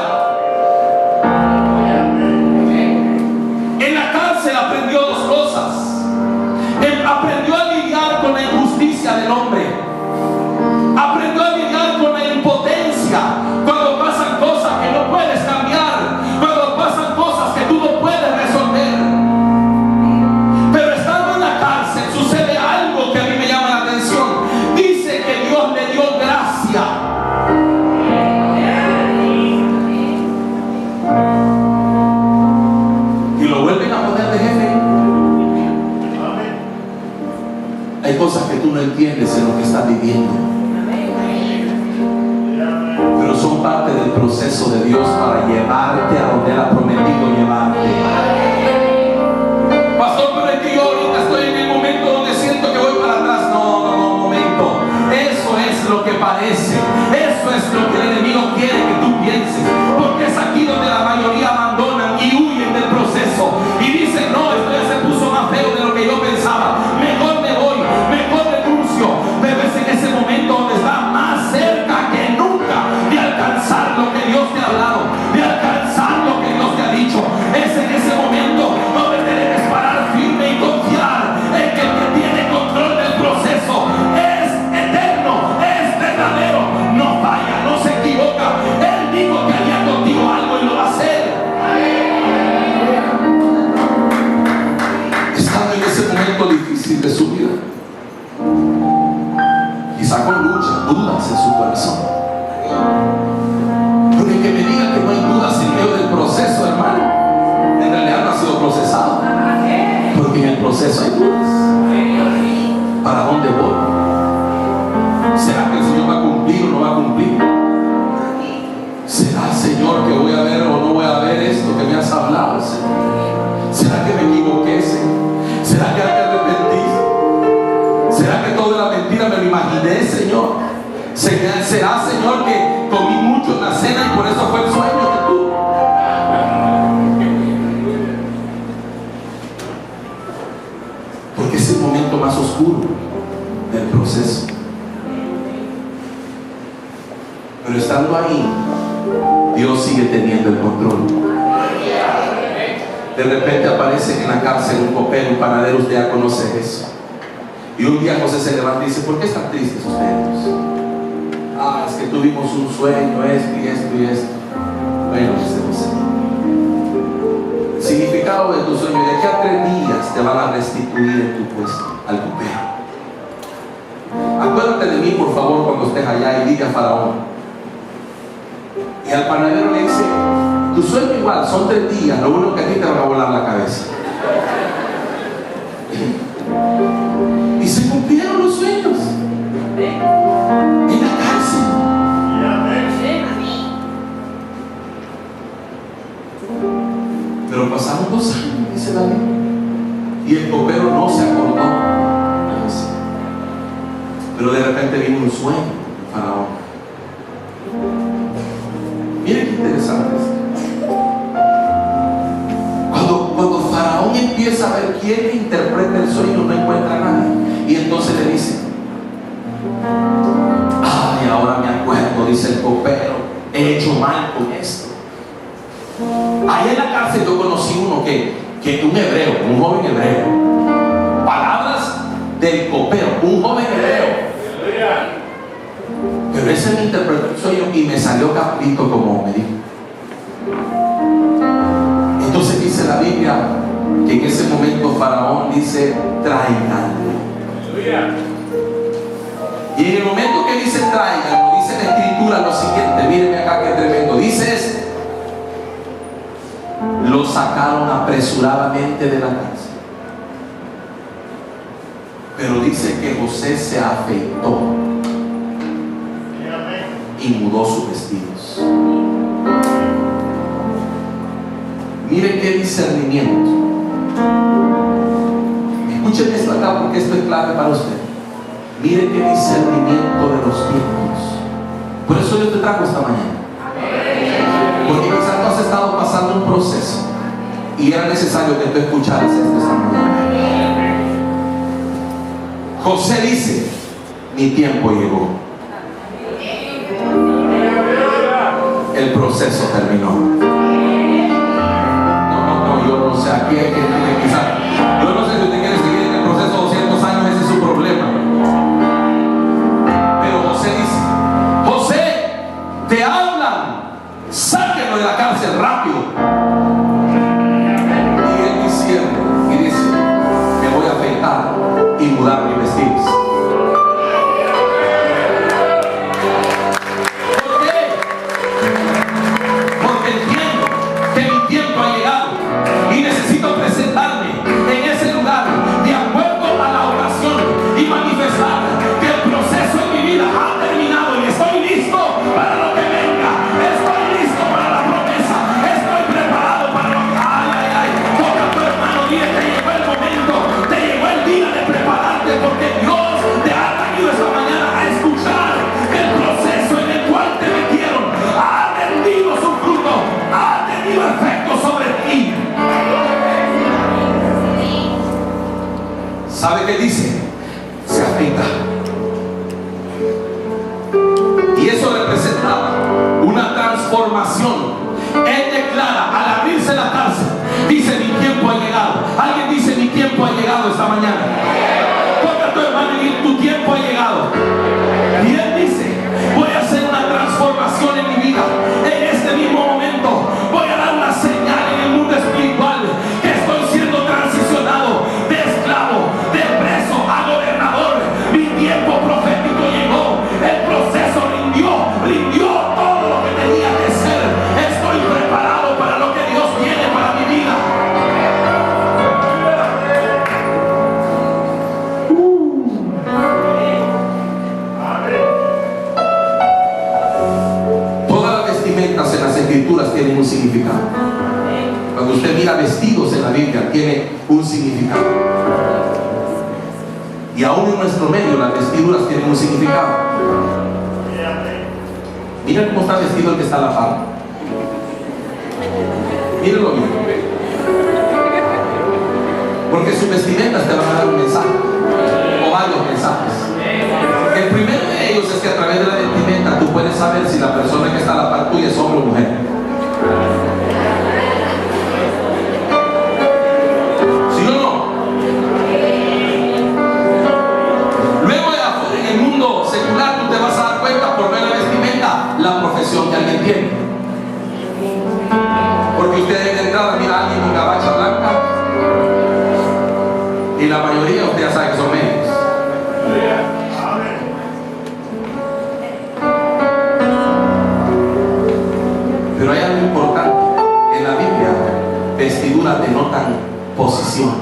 En la cárcel aprendió dos cosas. Aprendió a lidiar con la injusticia del hombre. Aprendió a lidiar con la impotencia cuando pasan cosas que no puedes cambiar, cuando pasan cosas que tú no puedes resolver. Pero estando en la cárcel sucede algo que a mí me llama la atención. Dice que Dios le dio gracia. Y lo vuelven a poner de jefe. Hay cosas que tú no entiendes en lo que estás viviendo, pero son parte del proceso de Dios para llevarte a donde Él ha prometido llevarte. Pastor, pero es que yo ahorita estoy en el momento donde siento que voy para atrás. No, momento. Eso es lo que parece. Eso es lo que el enemigo quiere que tú pienses, porque es aquí donde la mayoría abandonan y huyen del proceso y dicen: no, esto ya se puso más feo de lo que yo pensaba, mejor me voy, mejor renuncio. Pero es en ese momento donde está más cerca que nunca de alcanzar lo que Dios te ha hablado, de alcanzar lo que Dios te ha dicho. Es en ese momento donde tienes que parar firme y confiar dudas en su corazón. Porque que me diga que no hay dudas en medio del proceso, hermano, en realidad no ha sido procesado. Porque en el proceso hay dudas. ¿Para dónde voy? ¿Será que el Señor va a cumplir o no va a cumplir? ¿Será, Señor, que voy a ver o no voy a ver esto que me has hablado, Señor? ¿Será que me equivoqué, Señor? ¿Será que te arrepentí? ¿Será que toda la mentira me lo imaginé, Señor? ¿Será, Señor, que comí mucho en la cena y por eso fue el sueño que tuve? Porque es el momento más oscuro del proceso. Pero estando ahí, Dios sigue teniendo el control. De repente aparece en la cárcel un copero, un panadero. Usted ya conoce eso. Y un día José se levanta y dice: ¿por qué están tristes ustedes? Es que tuvimos un sueño, esto y esto y esto. Bueno, dice José, el significado de tu sueño: de aquí a 3 días te van a restituir en tu puesto al copero. Acuérdate de mí, por favor, cuando estés allá, y dile a Faraón. Y al panadero le dice: tu sueño igual, son 3 días, lo único que a ti te va a volar la cabeza. Y se cumplieron los sueños en la cárcel. Pero pasaron 2 años, dice la Biblia, y el copero no se acordó. Pero de repente vino un sueño de Faraón. Miren qué interesante esto. Cuando Faraón empieza a ver quién interpreta el sueño, no encuentra a nadie. Y entonces le dice: ay, ahora me acuerdo, dice el copero, he hecho mal con esto. Ahí en la cárcel yo conocí uno que un hebreo, un joven hebreo. Palabras del copero, un joven hebreo. Pero ese me interpretó el sueño y me salió capito como me dijo. Entonces dice la Biblia que en ese momento Faraón dice: tráiganlo. Y en el momento que dice tráiganlo, dice la Escritura lo siguiente. Mírenme acá qué tremendo. Dice esto: lo sacaron apresuradamente de la cárcel. Pero dice que José se afeitó y mudó sus vestidos. Miren qué discernimiento. Escuchen esto acá, porque esto es clave para usted. Miren qué discernimiento de los tiempos. Por eso yo te trajo esta mañana. Porque quizás tú has estado pasando un proceso y era necesario que tú escucharas esto esta mañana. José dice: mi tiempo llegó. El proceso terminó. No, yo no sé. Aquí hay gente que quizás, yo no sé si usted quiere seguir en el proceso 200 años, ese es su problema. Pero José dice: José, te hablan, sáquenlo de la cárcel rápido. Y él diciendo y dice: me voy a afeitar y mudar mis vestidos. ¿Sabe qué dice? Se afeita. Y eso representaba una transformación. Él declara, al abrirse la cárcel, dice: mi tiempo ha llegado. Alguien dice: mi tiempo ha llegado esta mañana. Toca a tu hermano y tu tiempo ha llegado. Y él dice: voy a hacer una transformación en mi vida. En este mismo momento voy a dar una señal en el mundo espiritual que estoy siendo transicionado de esclavo, de preso a gobernador. Mi tiempo profético llegó. El Cuando usted mira vestidos en la Biblia, tiene un significado. Y aún en nuestro medio las vestiduras tienen un significado. Mira cómo está vestido el que está a la par. Mírenlo bien. Porque sus vestimentas te van a dar un mensaje, o varios mensajes. El primero de ellos es que a través de la vestimenta tú puedes saber si la persona que está a la par tuya es hombre o mujer. ¿Sí o no? Luego en el mundo secular tú te vas a dar cuenta por ver la vestimenta la profesión que alguien tiene. Porque usted de entrada mira a alguien con gabacha blanca y la mayoría usted ya sabe que son médicos. Pero hay algo importante. En la Biblia, vestiduras denotan posición.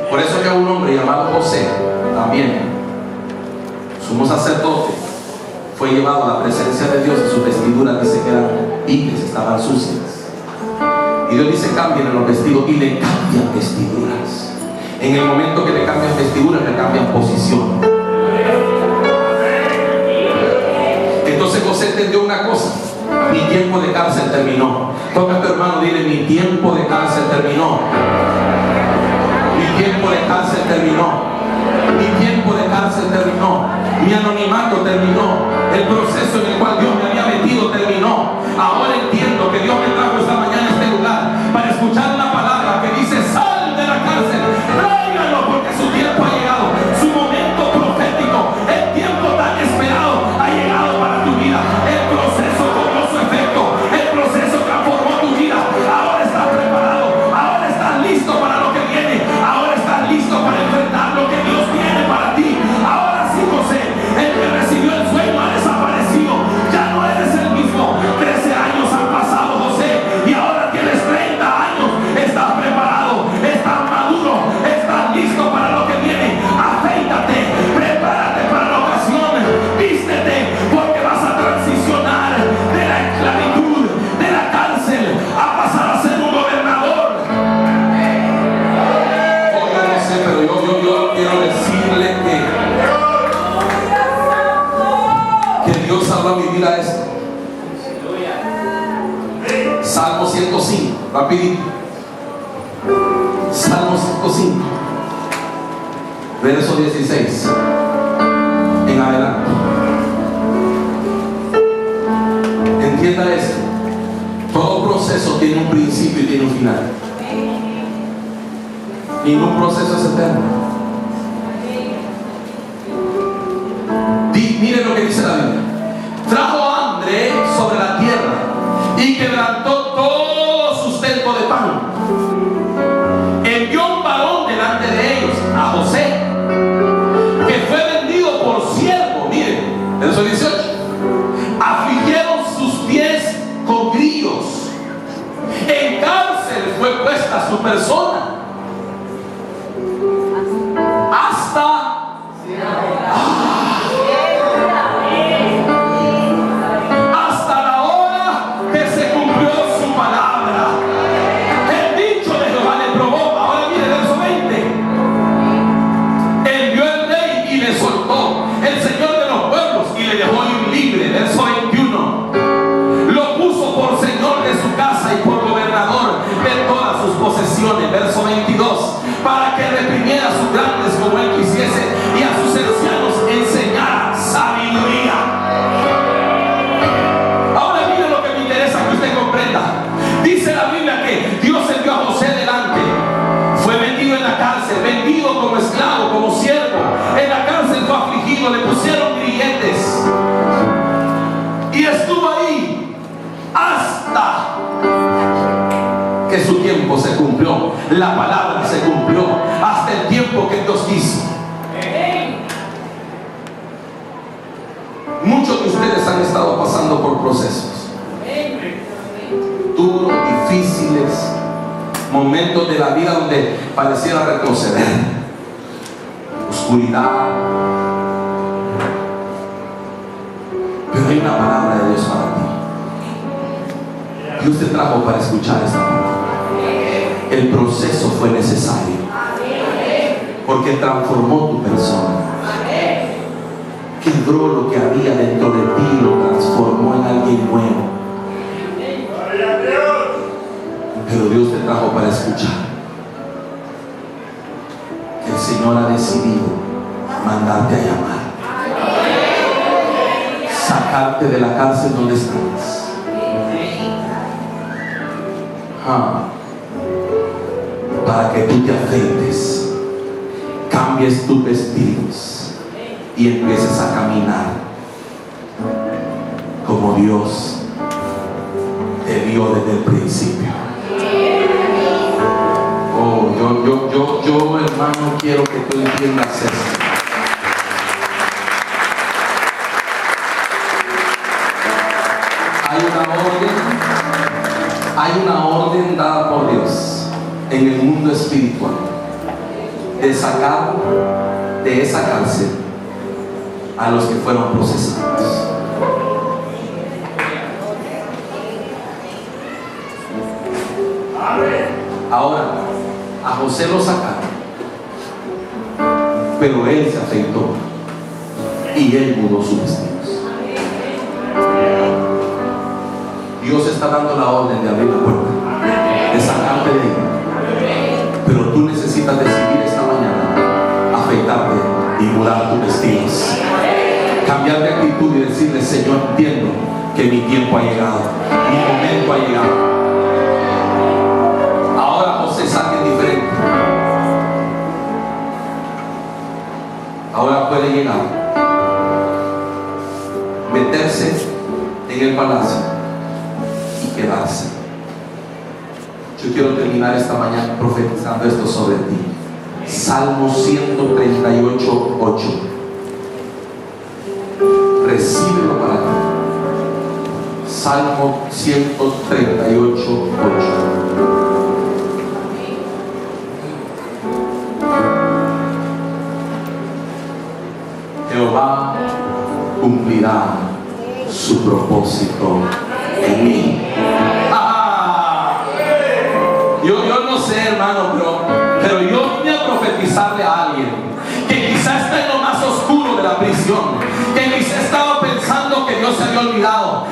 Por eso que un hombre llamado José, también sumo sacerdote, fue llevado a la presencia de Dios y sus vestiduras dice que eran viles, estaban sucias. Y Dios dice: cambien los vestidos, y le cambian vestiduras. En el momento que le cambian vestiduras, le cambian posición. Entonces José entendió una cosa: mi tiempo de cárcel terminó. Toca a tu hermano, dile: mi tiempo de cárcel terminó. Mi tiempo de cárcel terminó. Mi tiempo de cárcel terminó. Mi anonimato terminó. El proceso en el cual Dios me había metido terminó. Ahora entiendo que Dios me trajo esta mañana a este lugar para escuchar una palabra que dice: sal de la cárcel, tráigalo, porque su tiempo ha llegado. Su momento profético, el tiempo tan esperado ha llegado para tu vida. El proceso cobró su efecto. El proceso transformó tu vida. Ahora estás preparado. Ahora estás listo para lo que viene. Ahora estás listo para enfrentar lo que Dios tiene para ti. Ahora sí, José, el que recibió el sueño ha desaparecido. Ya no eres el mismo. 13 años han pasado, José, y ahora tienes 30 años. Estás preparado, estás maduro, estás listo para lo que viene. Afeítate, prepárate para la ocasión. Vístete, porque vas a transicionar de la esclavitud, de la cárcel, a pasar a ser un gobernador. Oh, yo no sé, pero yo quiero decirle que Dios habló a mi vida esto. Salmo 105, rapidito. Salmo 105, verso 16 en adelante. Entienda esto: todo proceso tiene un principio y tiene un final. Ningún proceso es eterno. Miren lo que dice la Biblia: trajo hambre sobre la tierra y quebrantó todo sustento de pan. Envió un varón delante de ellos, a José, que fue vendido por siervo. Miren, verso 18: afligieron sus pies con grillos, en cárcel fue puesta su persona, hasta la hora que se cumplió su palabra. El dicho de Jehová le probó. Ahora mire el verso 20: envió el rey y le soltó, el Señor de los pueblos, y le dejó libre. Verso 21: lo puso por señor de su casa y por gobernador de todas sus posesiones. Verso 22: para que reprimiera a sus grandes como él quisiese, y a sus ancianos enseñara sabiduría. Ahora mire lo que me interesa que usted comprenda. Dice la Biblia que Dios envió a José delante. Fue vendido en la cárcel, vendido como esclavo, como siervo. En la cárcel fue afligido, le pusieron grilletes. Y estuvo ahí hasta que su tiempo se cumplió. La palabra se cumplió hasta el tiempo que Dios quiso. Muchos de ustedes han estado pasando por procesos duros, difíciles, momentos de la vida donde pareciera retroceder, oscuridad. Pero hay una palabra de Dios para ti. Dios te trajo para escuchar esta palabra. El proceso fue necesario porque transformó tu persona. Quebró lo que había dentro de ti y lo transformó en alguien nuevo. Pero Dios te trajo para escuchar que el Señor ha decidido mandarte a llamar, sacarte de la cárcel donde estás. Para que tú te afeites, cambies tus vestidos y empieces a caminar como Dios te vio desde el principio. Oh, yo hermano, quiero que tú entiendas esto. Hay una orden dada por Dios en el mundo espiritual de sacar de esa cárcel a los que fueron procesados. Ahora, a José lo sacaron, pero él se afeitó y él mudó sus vestidos. Dios está dando la orden de abrir la puerta, de sacarte de ahí, pero tú necesitas decidir esta mañana afeitarte y mudar tus vestidos, cambiar de actitud y decirle: Señor, entiendo que mi tiempo ha llegado, mi momento ha llegado. Ahora José es alguien diferente. Ahora puede llegar, meterse en el palacio y quedarse. Yo quiero terminar esta mañana profetizando esto sobre ti. Salmo 138, 8. Recíbelo para ti. Salmo 138, 8. Jehová cumplirá su propósito en mí. Yo no sé, hermano, pero yo voy a profetizarle a alguien que quizás está en lo más oscuro de la prisión, que quizás estaba pensando que Dios se había olvidado,